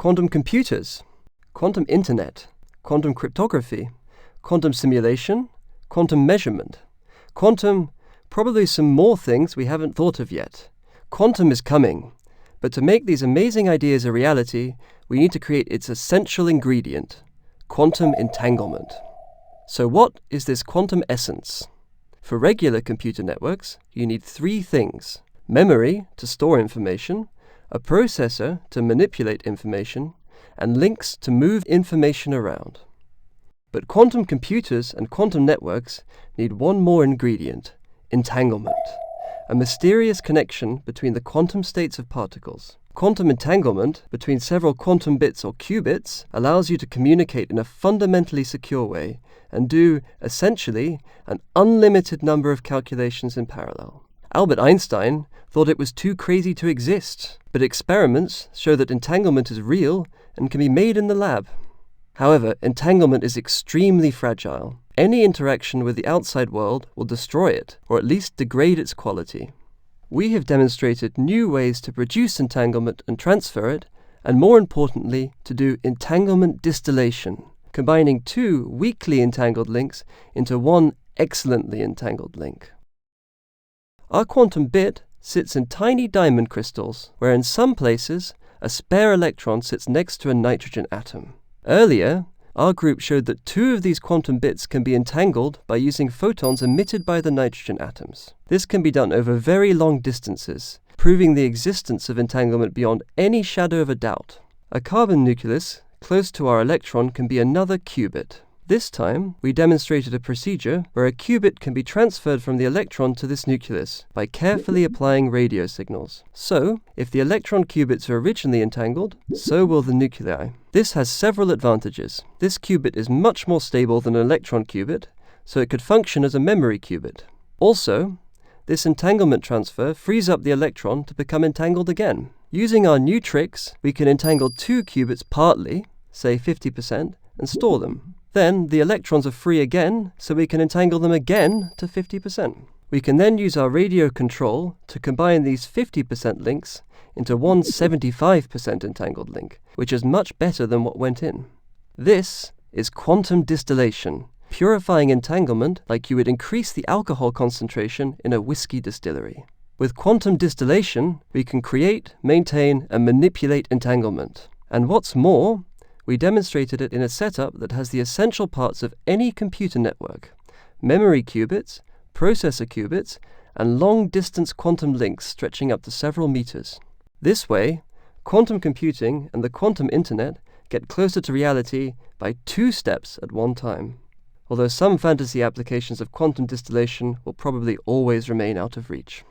quantum computers, quantum internet, quantum cryptography, quantum simulation, quantum measurement, quantum, probably some more things we haven't thought of yet. Quantum is coming, but to make these amazing ideas a reality, we need to create its essential ingredient, quantum entanglement. So what is this quantum essence? For regular computer networks, you need three things: memory to store information, a processor to manipulate information, and links to move information around. But quantum computers and quantum networks need one more ingredient: entanglement, a mysterious connection between the quantum states of particles. Quantum entanglement between several quantum bits or qubits allows you to communicate in a fundamentally secure way and do, essentially, an unlimited number of calculations in parallel. Albert Einstein thought it was too crazy to exist, but experiments show that entanglement is real and can be made in the lab. However, entanglement is extremely fragile. Any interaction with the outside world will destroy it, or at least degrade its quality. We have demonstrated new ways to produce entanglement and transfer it, and more importantly, to do entanglement distillation, combining two weakly entangled links into one excellently entangled link. Our quantum bit sits in tiny diamond crystals, where in some places a spare electron sits next to a nitrogen atom. Earlier, our group showed that two of these quantum bits can be entangled by using photons emitted by the nitrogen atoms. This can be done over very long distances, proving the existence of entanglement beyond any shadow of a doubt. A carbon nucleus close to our electron can be another qubit. This time, we demonstrated a procedure where a qubit can be transferred from the electron to this nucleus by carefully applying radio signals. So, if the electron qubits are originally entangled, so will the nuclei. This has several advantages. This qubit is much more stable than an electron qubit, so it could function as a memory qubit. Also, this entanglement transfer frees up the electron to become entangled again. Using our new tricks, we can entangle two qubits partly, say 50%, and store them. Then the electrons are free again, so we can entangle them again to 50%. We can then use our radio control to combine these 50% links into one 75% entangled link, which is much better than what went in. This is quantum distillation, purifying entanglement like you would increase the alcohol concentration in a whiskey distillery. With quantum distillation, we can create, maintain, and manipulate entanglement. And what's more, we demonstrated it in a setup that has the essential parts of any computer network: memory qubits, processor qubits, and long-distance quantum links stretching up to several meters. This way, quantum computing and the quantum internet get closer to reality by 2 steps at one time, although some fantasy applications of quantum distillation will probably always remain out of reach.